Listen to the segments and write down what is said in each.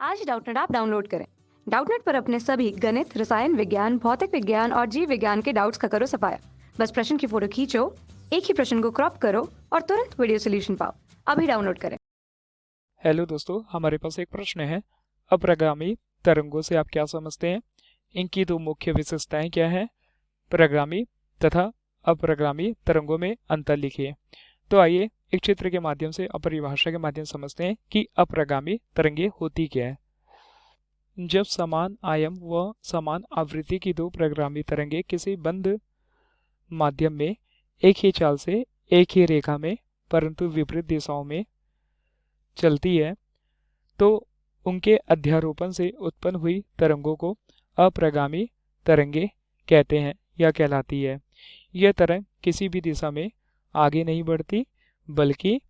आज Doubtnut app download करें। Doubtnut पर अपने सभी गणित, रसायन विज्ञान, भौतिक विज्ञान और जीव विज्ञान के डाउट्स का करो सफाया। बस प्रश्न की फोटो खींचो, एक ही प्रश्न को क्रॉप करो और तुरंत वीडियो सोल्यूशन पाओ। अभी डाउनलोड करें। हेलो दोस्तों, हमारे पास एक प्रश्न है। अप्रगामी तरंगों से आप क्या समझते हैं? इनकी दो मुख्य विशेषताएं क्या हैं? प्रगामी तथा अप्रगामी तरंगों में अंतर लिखिए। तो आइए एक चित्र के माध्यम से और परिभाषा के माध्यम से समझते हैं कि अप्रगामी तरंगे होती क्या है। जब समान आयाम व समान आवृत्ति की दो प्रगामी तरंगे किसी बंद माध्यम में एक ही चाल से एक ही रेखा में परंतु विपरीत दिशाओं में चलती है तो उनके अध्यारोपण से उत्पन्न हुई तरंगों को अप्रगामी तरंगे कहते हैं या कहलाती है। यह तरंग किसी भी दिशा में आगे नहीं बढ़ती बल्कि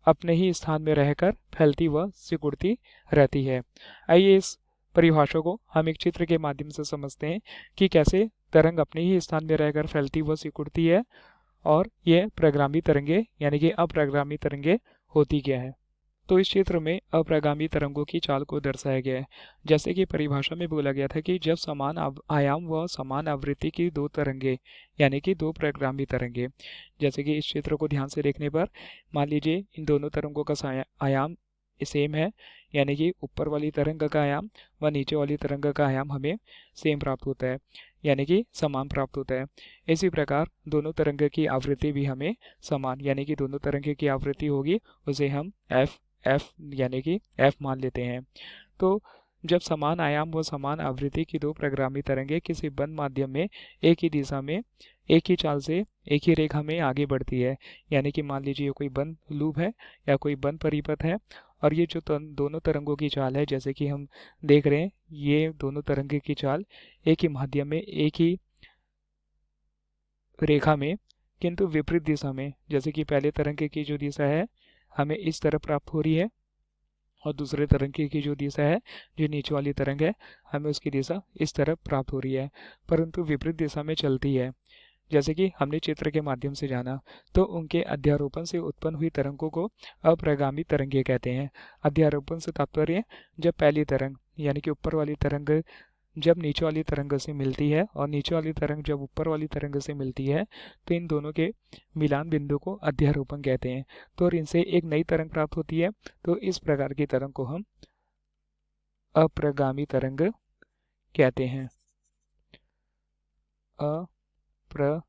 अपने ही स्थान में रहकर फैलती व सिकुड़ती रहती है। आइए इस परिभाषा को हम एक चित्र के माध्यम से समझते हैं कि कैसे तरंग अपने ही स्थान में रहकर फैलती व सिकुड़ती है और यह प्रगामी तरंगे यानी कि अप्रगामी तरंगे होती क्या है। तो इस चित्र में अप्रगामी तरंगों की चाल को दर्शाया गया है। जैसे कि परिभाषा में बोला गया था कि जब समान आयाम व समान आवृत्ति की दो तरंगे यानी कि दो प्रगामी तरंगे, जैसे कि इस चित्र को ध्यान से देखने पर मान लीजिए इन दोनों तरंगों का आयाम सेम है, यानी कि ऊपर वाली तरंग का आयाम व नीचे वाली तरंग का आयाम हमें सेम प्राप्त होता है, यानी कि समान प्राप्त होता है। इसी प्रकार दोनों तरंग की आवृत्ति भी हमें समान यानी कि दोनों तरंग की आवृत्ति होगी उसे हम एफ यानी कि एफ मान लेते हैं। तो जब समान आयाम व समान आवृत्ति की दो प्रगामी तरंगे किसी बंद माध्यम में एक ही दिशा में एक ही चाल से एक ही रेखा में आगे बढ़ती है, यानी कि मान लीजिए कोई बंद लूप है या कोई बंद परिपथ है और ये जो दोनों तरंगों की चाल है, जैसे कि हम देख रहे हैं ये दोनों तरंगे की चाल एक ही माध्यम में एक ही रेखा में किंतु विपरीत दिशा में, जैसे कि पहले तरंगे की जो दिशा है हमें इस तरफ प्राप्त हो रही है और दूसरे तरंगे की जो दिशा है जो नीचे वाली तरंग है हमें उसकी दिशा इस तरफ प्राप्त हो रही है परंतु विपरीत दिशा में चलती है। जैसे कि हमने चित्र के माध्यम से जाना तो उनके अध्यारोपण से उत्पन्न हुई तरंगों को अप्रगामी तरंगे कहते हैं। अध्यारोपण से तात्पर्य जब पहली तरंग यानी कि ऊपर वाली तरंग जब नीचे वाली तरंग से मिलती है और नीचे वाली तरंग जब ऊपर वाली तरंग से मिलती है तो इन दोनों के मिलान बिंदु को अध्यारोपण कहते हैं। तो और इनसे एक नई तरंग प्राप्त होती है, तो इस प्रकार की तरंग को हम अप्रगामी तरंग कहते हैं। अप्रगामी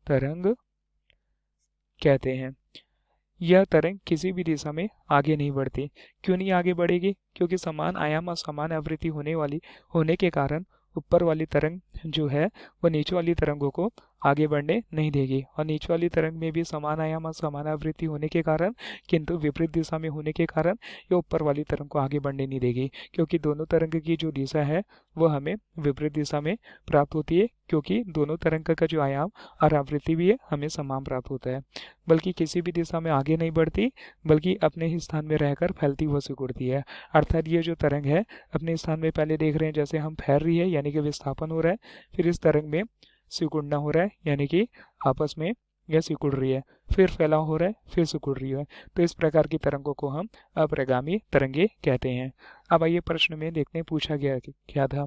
तरंग कहते हैं। यह तरंग किसी भी दिशा में आगे नहीं बढ़ती। क्यों नहीं आगे बढ़ेगी? क्योंकि समान आयाम और समान आवृत्ति होने के कारण ऊपर वाली तरंग जो है वह नीचे वाली तरंगों को आगे बढ़ने नहीं देगी और नीचे वाली तरंग में भी समान आयाम और समान आवृत्ति होने के कारण किंतु विपरीत दिशा में होने के कारण ये ऊपर वाली तरंग को आगे बढ़ने नहीं देगी, क्योंकि दोनों तरंग की जो दिशा है वह हमें विपरीत दिशा में प्राप्त होती है, क्योंकि दोनों तरंग का जो आयाम और आवृत्ति भी है हमें समान प्राप्त होता है। बल्कि किसी भी दिशा में आगे नहीं बढ़ती बल्कि अपने ही स्थान में रहकर फैलती व सिकुड़ती है। अर्थात ये जो तरंग है अपने स्थान में पहले देख रहे हैं जैसे हम फैल रही है यानी कि विस्थापन हो रहा है, फिर इस तरंग में सिकुड़ना हो रहा है यानी कि आपस में यह सिकुड़ रही है, फिर फैलाव हो रहा है, फिर सिकुड़ रही है। तो इस प्रकार की तरंगों को हम अप्रगामी तरंगे कहते हैं। अब आइए प्रश्न में देखते हैं पूछा गया क्या था।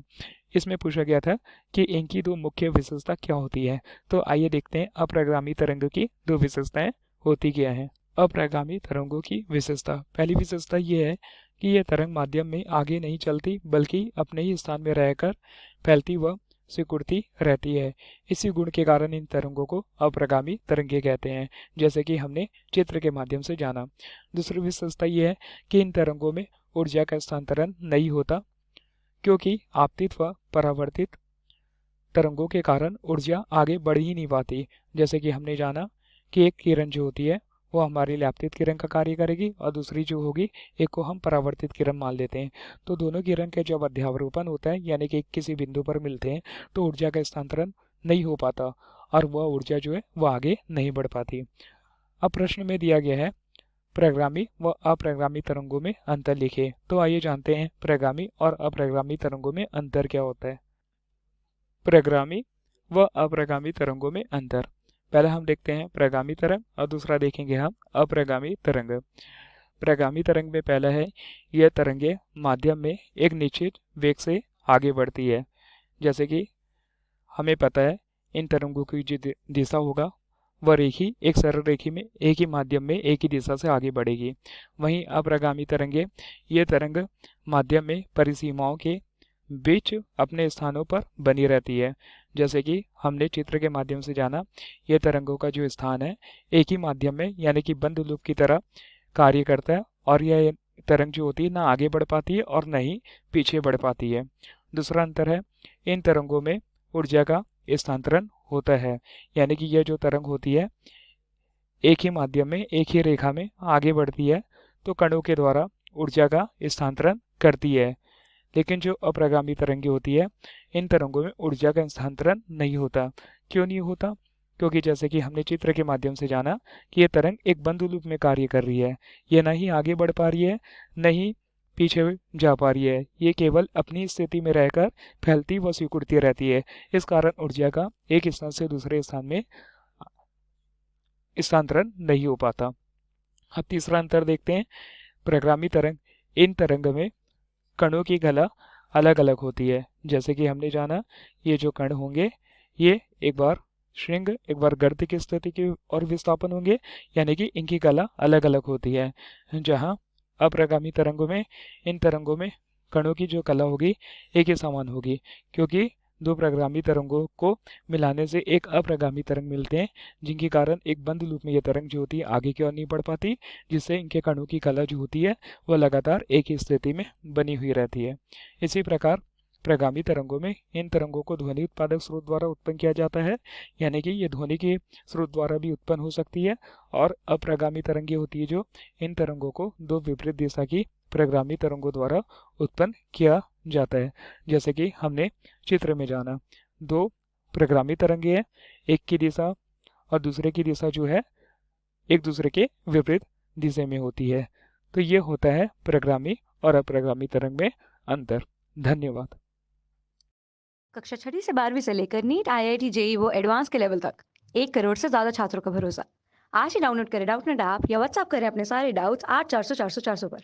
इसमें पूछा गया था कि इनकी दो मुख्य विशेषता क्या होती है। तो आइए देखते हैं अप्रगामी तरंग की दो विशेषताएं होती क्या है। अप्रगामी तरंगों की विशेषता, पहली विशेषता ये है कि यह तरंग माध्यम में आगे नहीं चलती बल्कि अपने ही स्थान में रहकर फैलती व सिकुड़ती रहती है। इसी गुण के कारण इन तरंगों को अप्रगामी तरंगे कहते हैं, जैसे कि हमने चित्र के माध्यम से जाना। दूसरी विशेषता यह है कि इन तरंगों में ऊर्जा का स्थानांतरण नहीं होता, क्योंकि आपतित व परावर्तित तरंगों के कारण ऊर्जा आगे बढ़ ही नहीं पाती। जैसे कि हमने जाना कि एक किरण जो होती है वो हमारे लिए आपतित किरण का कार्य करेगी और दूसरी जो होगी एक को हम परावर्तित किरण मान लेते हैं। तो दोनों किरण के जब अध्यारोपण होता है यानी कि किसी बिंदु पर मिलते हैं तो ऊर्जा का स्थानांतरण नहीं हो पाता और वह ऊर्जा जो है वह आगे नहीं बढ़ पाती। अब प्रश्न में दिया गया है प्रगामी व अप्रगामी तरंगों में अंतर लिखे। तो आइए जानते हैं प्रगामी और अप्रगामी तरंगों में अंतर क्या होता है। प्रगामी व अप्रगामी तरंगों में अंतर, पहले हम देखते हैं प्रगामी तरंग और दूसरा देखेंगे हम अप्रगामी तरंग। प्रगामी तरंग में पहला है, यह तरंगे माध्यम में एक निश्चित वेग से आगे बढ़ती है। जैसे कि हमें पता है इन तरंगों की जो दिशा होगा वह रेखी एक सरल रेखी में एक ही माध्यम में एक ही दिशा से आगे बढ़ेगी। वहीं अप्रगामी तरंगे, ये तरंग माध्यम में परिसीमाओं के बीच अपने स्थानों पर बनी रहती है। जैसे कि हमने चित्र के माध्यम से जाना, यह तरंगों का जो स्थान है एक ही माध्यम में यानी कि बंद लूप की तरह कार्य करता है और यह तरंग जो होती है ना आगे बढ़ पाती है और न ही पीछे बढ़ पाती है। दूसरा अंतर है, इन तरंगों में ऊर्जा का स्थानांतरण होता है, यानी कि यह जो तरंग होती है एक ही माध्यम में एक ही रेखा में आगे बढ़ती है तो कणों के द्वारा ऊर्जा का स्थानांतरण करती है। लेकिन जो अप्रगामी तरंगे होती है इन तरंगों में ऊर्जा का स्थानांतरण नहीं होता। क्यों नहीं होता? क्योंकि जैसे कि हमने चित्र के माध्यम से जाना कि यह तरंग एक बंद लूप में कार्य कर रही है, यह न ही आगे बढ़ पा रही है न ही पीछे जा पा रही है, ये केवल अपनी स्थिति में रहकर फैलती व सिकुड़ती रहती है। इस कारण ऊर्जा का एक स्थान से दूसरे स्थान में स्थानांतरण नहीं हो पाता। अब तीसरा अंतर देखते हैं, प्रगामी तरंग, इन तरंग में कणों की गला अलग अलग होती है। जैसे कि हमने जाना ये जो कण होंगे ये एक बार श्रृंग एक बार गर्त की स्थिति की और विस्थापन होंगे, यानी कि इनकी कला अलग अलग होती है। जहाँ अप्रगामी तरंगों में इन तरंगों में कणों की जो कला होगी एक ही समान होगी, क्योंकि दो प्रगामी तरंगों को मिलाने से एक अप्रगामी तरंग मिलते हैं, जिनके कारण एक बंद लूप में ये तरंग जो होती है आगे की ओर नहीं बढ़ पाती, जिससे इनके कणों की कला जो होती है वह लगातार एक ही स्थिति में बनी हुई रहती है। इसी प्रकार प्रगामी तरंगों में इन तरंगों को ध्वनि उत्पादक स्रोत द्वारा उत्पन्न किया जाता है, यानी कि ये ध्वनि के स्रोत द्वारा भी उत्पन्न हो सकती है। और अप्रगामी तरंगे होती है जो इन तरंगों को दो विपरीत दिशा की प्रगामी तरंगों द्वारा उत्पन्न किया जाता है। जैसे कि हमने चित्र में जाना, दो प्रगामी तरंगे हैं, एक की दिशा और दूसरे की दिशा जो है एक दूसरे के विपरीत दिशा में होती है। तो ये होता है प्रगामी और अप्रगामी तरंग में अंतर। धन्यवाद। कक्षा 6वीं से 12वीं से लेकर नीट, आईआईटी, जेई वो एडवांस के लेवल तक 1 करोड़ से ज्यादा छात्रों का भरोसा। आज ही डाउनलोड करें डाउटनेट ऐप या व्हाट्सएप करें अपने सारे डाउट्स 8400 400 400 पर।